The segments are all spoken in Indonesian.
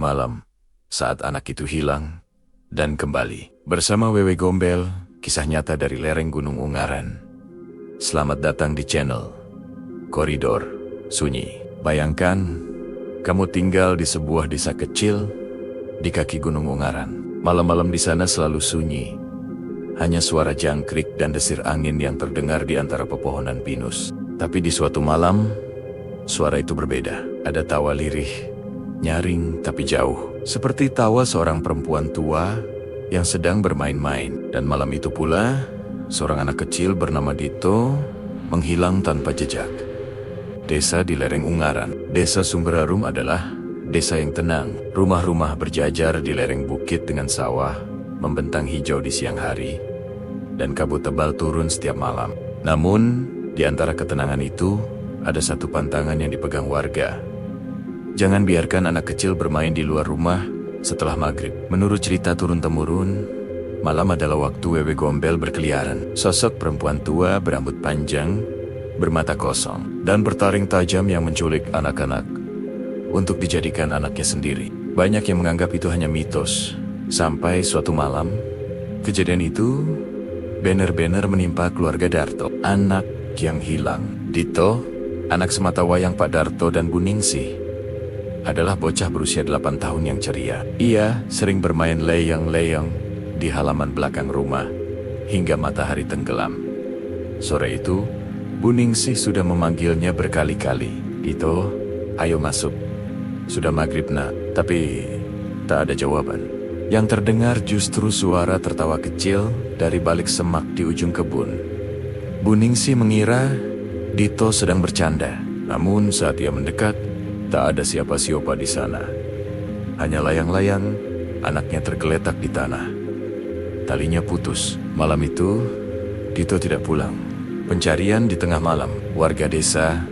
Malam, saat anak itu hilang dan kembali. Bersama Wewe Gombel, kisah nyata dari lereng Gunung Ungaran. Selamat datang di channel Koridor Sunyi. Bayangkan, kamu tinggal di sebuah desa kecil di kaki Gunung Ungaran. Malam-malam di sana selalu sunyi. Hanya suara jangkrik dan desir angin yang terdengar di antara pepohonan pinus. Tapi di suatu malam, suara itu berbeda. Ada tawa lirih, nyaring tapi jauh. Seperti tawa seorang perempuan tua yang sedang bermain-main. Dan malam itu pula, seorang anak kecil bernama Dito menghilang tanpa jejak. Desa di lereng Ungaran. Desa Sumberarum adalah desa yang tenang. Rumah-rumah berjajar di lereng bukit dengan sawah membentang hijau di siang hari, dan kabut tebal turun setiap malam. Namun, di antara ketenangan itu, ada satu pantangan yang dipegang warga. Jangan biarkan anak kecil bermain di luar rumah setelah maghrib. Menurut cerita turun-temurun, malam adalah waktu Wewe Gombel berkeliaran. Sosok perempuan tua berambut panjang, bermata kosong, dan bertaring tajam yang menculik anak-anak untuk dijadikan anaknya sendiri. Banyak yang menganggap itu hanya mitos. Sampai suatu malam, kejadian itu benar-benar menimpa keluarga Darto. Anak yang hilang. Dito, anak sematawayang Pak Darto dan Bu Ningsih, adalah bocah berusia 8 tahun yang ceria. Ia sering bermain leyang-leyang di halaman belakang rumah hingga matahari tenggelam. Sore itu, Bu Ningsih sudah memanggilnya berkali-kali. Dito, ayo masuk. Sudah maghrib nak, tapi tak ada jawaban. Yang terdengar justru suara tertawa kecil dari balik semak di ujung kebun. Bu Ningsih mengira Dito sedang bercanda. Namun saat ia mendekat, tak ada siapa-siapa di sana. Hanya layang-layang, anaknya tergeletak di tanah. Talinya putus. Malam itu, Dito tidak pulang. Pencarian di tengah malam. Warga desa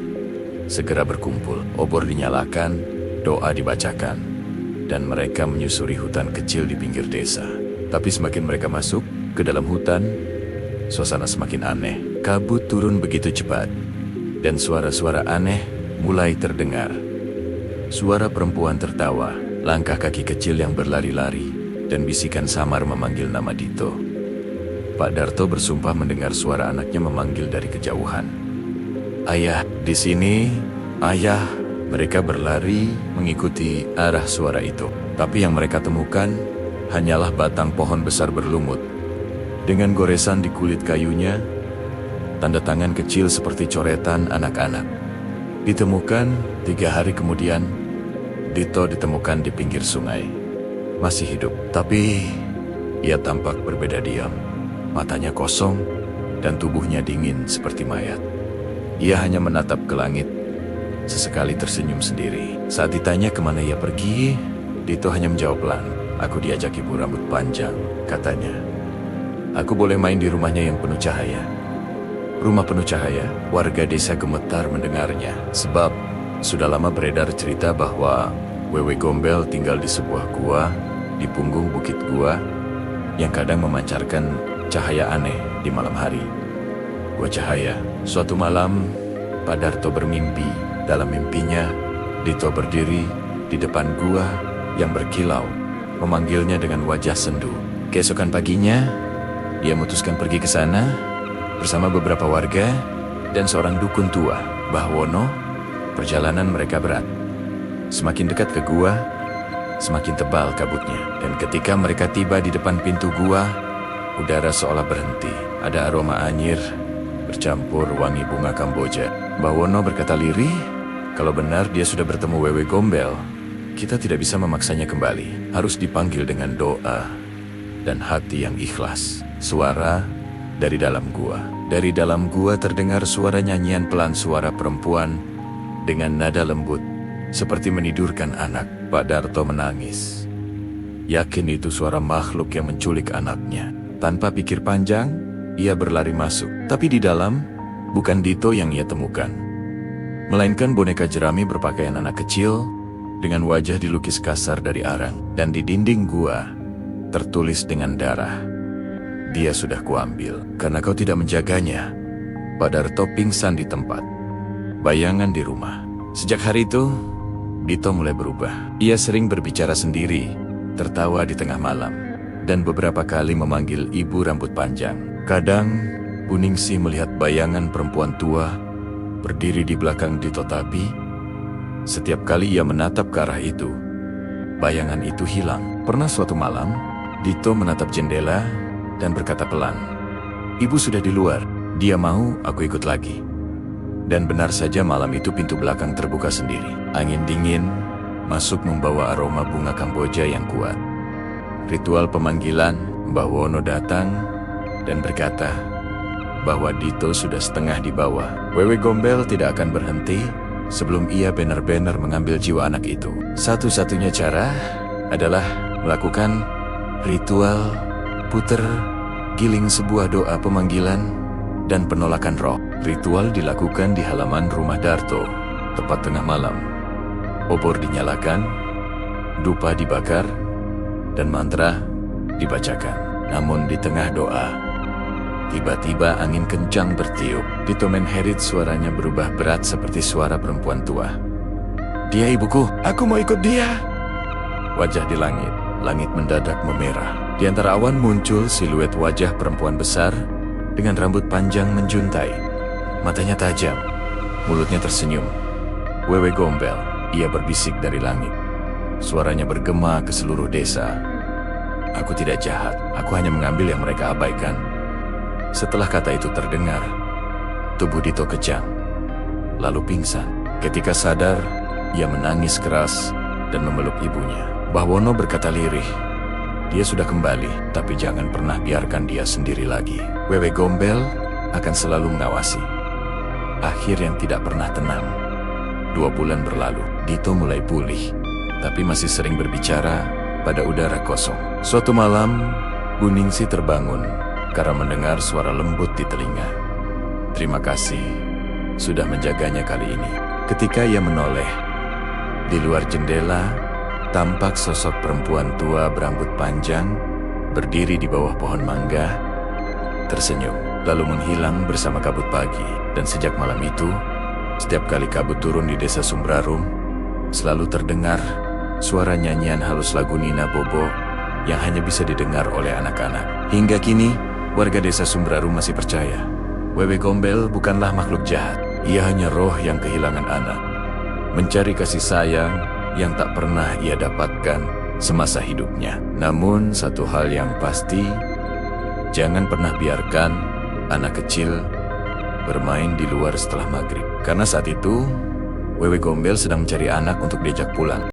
segera berkumpul. Obor dinyalakan, doa dibacakan, dan mereka menyusuri hutan kecil di pinggir desa. Tapi semakin mereka masuk ke dalam hutan, suasana semakin aneh. Kabut turun begitu cepat, dan suara-suara aneh mulai terdengar. Suara perempuan tertawa, langkah kaki kecil yang berlari-lari, dan bisikan samar memanggil nama Dito. Pak Darto bersumpah mendengar suara anaknya memanggil dari kejauhan. "Ayah, di sini, ayah." Mereka berlari mengikuti arah suara itu. Tapi yang mereka temukan hanyalah batang pohon besar berlumut. Dengan goresan di kulit kayunya, tanda tangan kecil seperti coretan anak-anak. Ditemukan 3 hari kemudian, Dito ditemukan di pinggir sungai. Masih hidup, tapi ia tampak berbeda diam. Matanya kosong dan tubuhnya dingin seperti mayat. Ia hanya menatap ke langit, sesekali tersenyum sendiri. Saat ditanya kemana ia pergi, Dito hanya menjawab pelan. "Aku diajak ibu rambut panjang," katanya. "Aku boleh main di rumahnya yang penuh cahaya." Rumah penuh cahaya. Warga desa gemetar mendengarnya, sebab sudah lama beredar cerita bahwa Wewe Gombel tinggal di sebuah gua di punggung bukit gua yang kadang memancarkan cahaya aneh di malam hari. Gua cahaya. Suatu malam, Pak Darto bermimpi. Dalam mimpinya, Dito berdiri di depan gua yang berkilau, memanggilnya dengan wajah sendu. Keesokan paginya, dia memutuskan pergi ke sana bersama beberapa warga dan seorang dukun tua, Mbah Wono. Perjalanan mereka berat. Semakin dekat ke gua, semakin tebal kabutnya. Dan ketika mereka tiba di depan pintu gua, udara seolah berhenti. Ada aroma anyir bercampur wangi bunga Kamboja. Mbah Wono berkata lirih, kalau benar dia sudah bertemu Wewe Gombel, kita tidak bisa memaksanya kembali. Harus dipanggil dengan doa dan hati yang ikhlas. Suara dari dalam gua. Dari dalam gua terdengar suara nyanyian pelan suara perempuan dengan nada lembut, seperti menidurkan anak. Pak Darto menangis. Yakin itu suara makhluk yang menculik anaknya. Tanpa pikir panjang, ia berlari masuk. Tapi di dalam, bukan Dito yang ia temukan, melainkan boneka jerami berpakaian anak kecil dengan wajah dilukis kasar dari arang. Dan di dinding gua tertulis dengan darah, "Dia sudah kuambil karena kau tidak menjaganya." Pak Darto pingsan di tempat. Bayangan di rumah. Sejak hari itu, Dito mulai berubah. Ia sering berbicara sendiri, tertawa di tengah malam, dan beberapa kali memanggil ibu rambut panjang. Kadang, Bu Ningsih melihat bayangan perempuan tua berdiri di belakang Dito, tapi setiap kali ia menatap ke arah itu, bayangan itu hilang. Pernah suatu malam, Dito menatap jendela dan berkata pelan, "Ibu sudah di luar, dia mau aku ikut lagi." Dan benar saja malam itu pintu belakang terbuka sendiri. Angin dingin masuk membawa aroma bunga Kamboja yang kuat. Ritual pemanggilan, Mbah Wono datang dan berkata bahwa Dito sudah setengah di bawah. Wewe Gombel tidak akan berhenti sebelum ia benar-benar mengambil jiwa anak itu. Satu-satunya cara adalah melakukan ritual puter giling sebuah doa pemanggilan dan penolakan roh. Ritual dilakukan di halaman rumah Darto, tepat tengah malam. Obor dinyalakan, dupa dibakar, dan mantra dibacakan. Namun di tengah doa, tiba-tiba angin kencang bertiup. Dito menherit, suaranya berubah berat seperti suara perempuan tua. "Dia ibuku, aku mau ikut dia." Wajah di langit, langit mendadak memerah. Di antara awan muncul siluet wajah perempuan besar dengan rambut panjang menjuntai. Matanya tajam, mulutnya tersenyum. "Wewe Gombel," ia berbisik dari langit. Suaranya bergema ke seluruh desa. "Aku tidak jahat, aku hanya mengambil yang mereka abaikan." Setelah kata itu terdengar, tubuh Dito kejang, lalu pingsan. Ketika sadar, ia menangis keras dan memeluk ibunya. Mbah Wono berkata lirih, "Dia sudah kembali, tapi jangan pernah biarkan dia sendiri lagi. Wewe Gombel akan selalu mengawasi." Akhir yang tidak pernah tenang. 2 bulan berlalu, Dito mulai pulih, tapi masih sering berbicara pada udara kosong. Suatu malam, Bu Ningsih terbangun karena mendengar suara lembut di telinga. "Terima kasih sudah menjaganya kali ini." Ketika ia menoleh, di luar jendela tampak sosok perempuan tua berambut panjang berdiri di bawah pohon mangga, tersenyum, lalu menghilang bersama kabut pagi. Dan sejak malam itu, setiap kali kabut turun di desa Sumbrarum, selalu terdengar suara nyanyian halus lagu Nina Bobo yang hanya bisa didengar oleh anak-anak. Hingga kini, warga desa Sumbrarum masih percaya Wewe Gombel bukanlah makhluk jahat. Ia hanya roh yang kehilangan anak, mencari kasih sayang yang tak pernah ia dapatkan semasa hidupnya. Namun satu hal yang pasti, jangan pernah biarkan anak kecil bermain di luar setelah maghrib. Karena saat itu, Wewe Gombel sedang mencari anak untuk diajak pulang.